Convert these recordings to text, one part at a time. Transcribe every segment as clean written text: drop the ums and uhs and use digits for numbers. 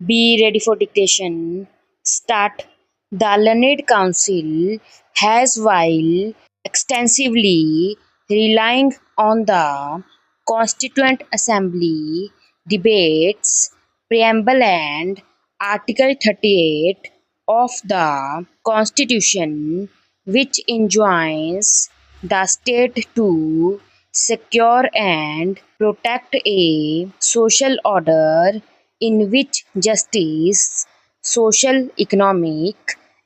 Be ready for dictation. Start. The Learned Council has, while extensively relying on the Constituent Assembly debates, preamble and Article 38 of the Constitution, which enjoins the state to secure and protect a social order in which justice, social, economic,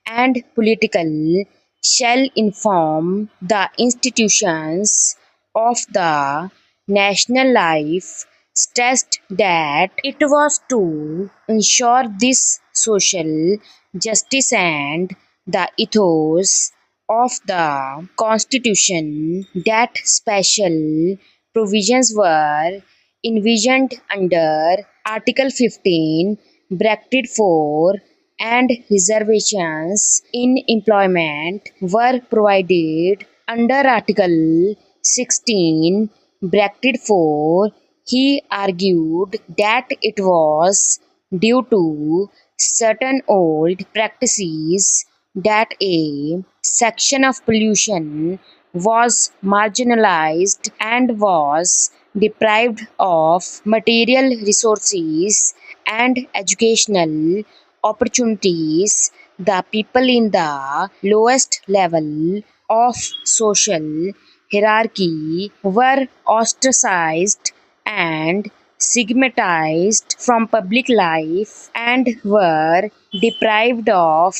and political shall inform the institutions of the national life, stressed that it was to ensure this social justice and the ethos of the Constitution that special provisions were envisioned under Article 15, bracket 4, and reservations in employment were provided under Article 16, bracket 4. He argued that it was due to certain old practices that a section of pollution was marginalized and was deprived of material resources and educational opportunities. The people in the lowest level of social hierarchy were ostracized and stigmatized from public life and were deprived of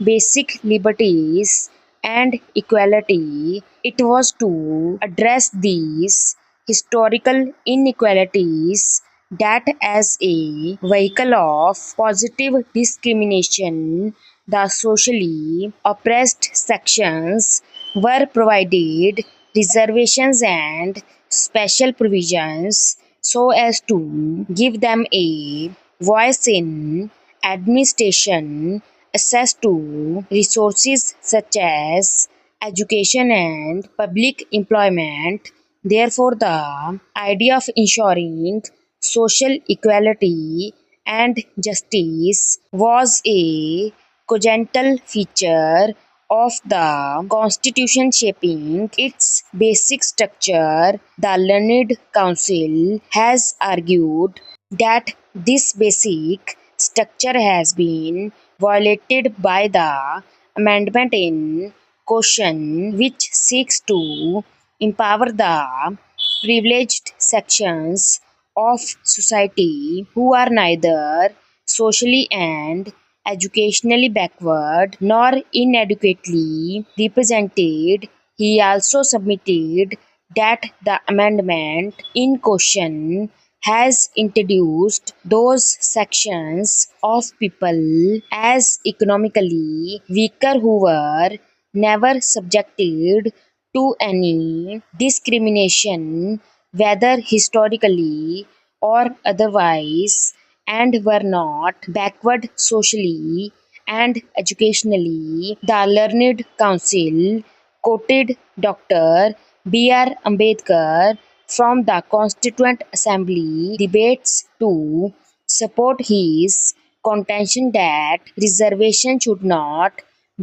basic liberties and equality. It was to address these historical inequalities that as a vehicle of positive discrimination, the socially oppressed sections were provided reservations and special provisions so as to give them a voice in administration, access to resources such as education and public employment. Therefore, the idea of ensuring social equality and justice was a congenital feature of the Constitution shaping its basic structure. The Learned Council has argued that this basic structure has been violated by the amendment in question, which seeks to empower the privileged sections of society who are neither socially and educationally backward nor inadequately represented. He also submitted that the amendment in question has introduced those sections of people as economically weaker who were never subjected to any discrimination, whether historically or otherwise, and were not backward socially and educationally. The Learned Council quoted Dr. B.R. Ambedkar from the Constituent Assembly debates to support his contention that reservation should not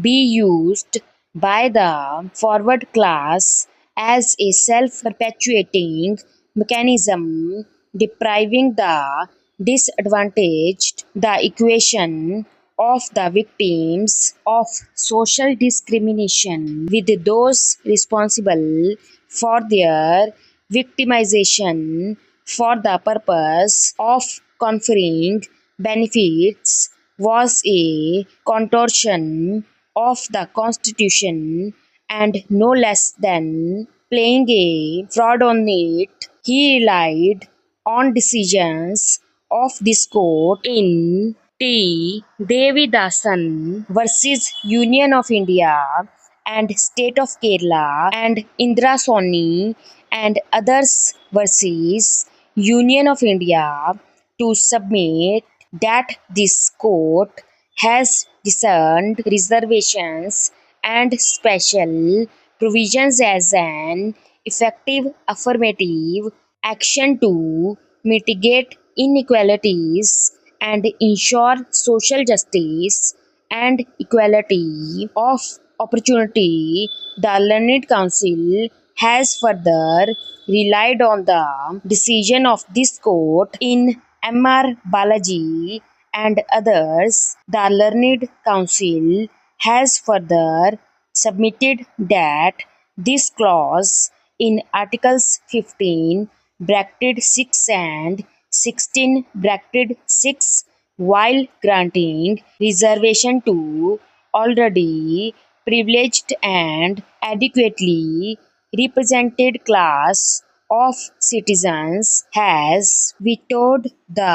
be used by the forward class as a self-perpetuating mechanism, depriving the disadvantaged. The equation of the victims of social discrimination with those responsible for their victimization for the purpose of conferring benefits was a contortion of the Constitution and no less than playing a fraud on it. He relied on decisions of this court in T. Devidasan versus Union of India and State of Kerala and Indra Soni and others versus Union of India to submit that this court has discerned reservations and special provisions as an effective affirmative action to mitigate inequalities and ensure social justice and equality of opportunity. The Learned Council has further relied on the decision of this court in M.R. Balaji and others. The Learned Council has further submitted that this clause in Articles 15 bracketed 6 and 16 bracketed 6, while granting reservation to already privileged and adequately represented class of citizens, has vetoed the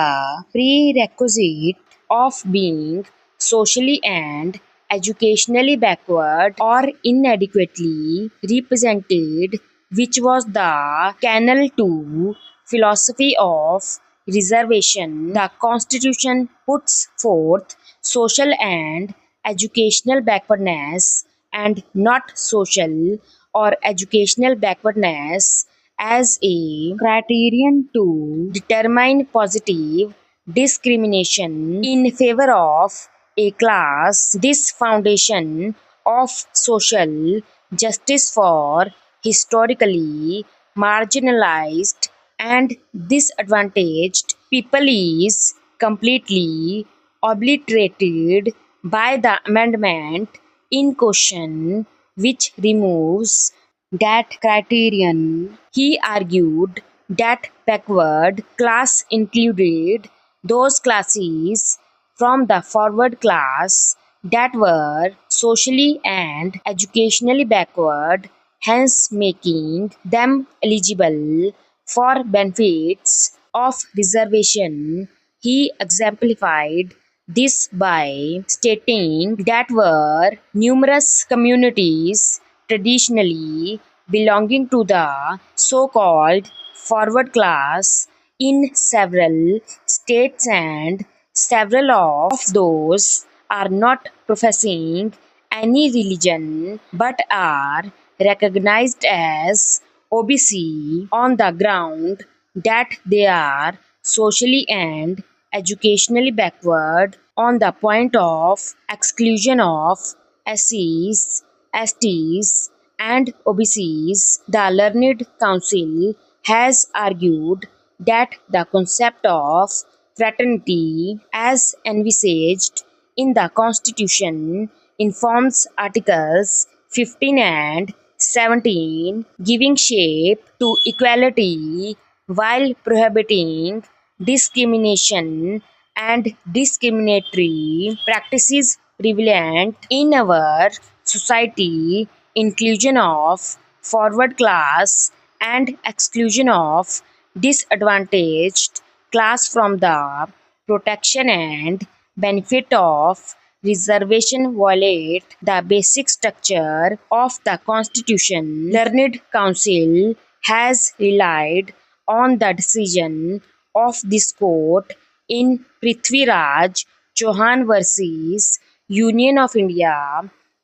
prerequisite of being socially and educationally backward or inadequately represented, which was the canal to philosophy of reservation. The Constitution puts forth social and educational backwardness and not social or educational backwardness as a criterion to determine positive discrimination in favor of a class. This foundation of social justice for historically marginalized and disadvantaged people is completely obliterated by the amendment in question, which removes that criterion. He argued that backward class included those classes from the forward class that were socially and educationally backward, hence making them eligible for benefits of reservation. He exemplified this by stating that were numerous communities traditionally belonging to the so-called forward class in several states, and several of those are not professing any religion but are recognized as OBC on the ground that they are socially and educationally backward on the point of exclusion of SCs, STs, and OBCs. The Learned Council has argued that the concept of fraternity as envisaged in the Constitution informs Articles 15 and 17, giving shape to equality while prohibiting discrimination and discriminatory practices prevalent in our society, inclusion of forward class and exclusion of disadvantaged class from the protection and benefit of reservation violate the basic structure of the Constitution. Learned Council has relied on the decision of this court in Prithviraj Chauhan versus Union of India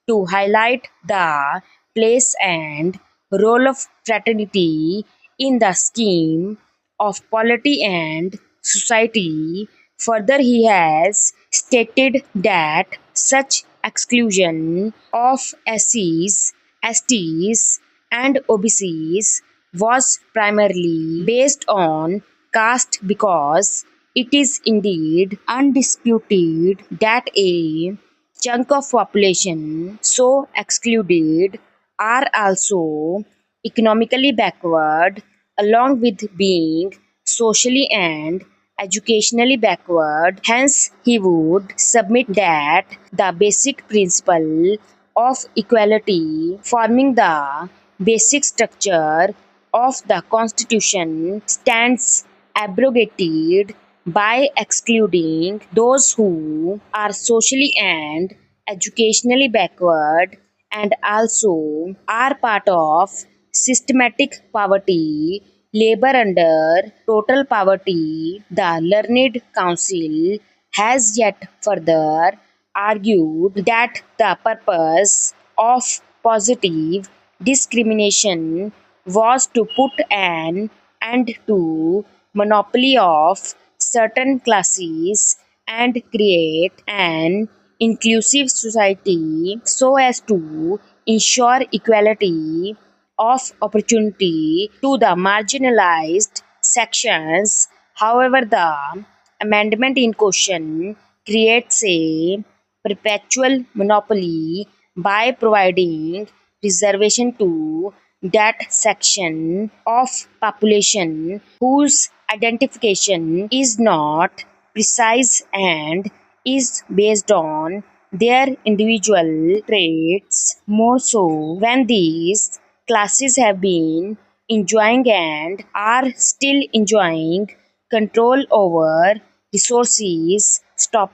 to highlight the place and role of fraternity in the scheme of polity and society. Further, he has stated that such exclusion of SCs, STs, and OBCs was primarily based on caste, because it is indeed undisputed that a chunk of population so excluded are also economically backward, along with being socially and educationally backward. Hence, he would submit that the basic principle of equality forming the basic structure of the Constitution stands abrogated by excluding those who are socially and educationally backward and also are part of systematic poverty, labor under total poverty. The Learned Council has yet further argued that the purpose of positive discrimination was to put an end to monopoly of certain classes and create an inclusive society so as to ensure equality of opportunity to the marginalized sections. However, the amendment in question creates a perpetual monopoly by providing reservation to that section of population whose identification is not precise and is based on their individual traits. More so when these classes have been enjoying and are still enjoying control over resources. Stop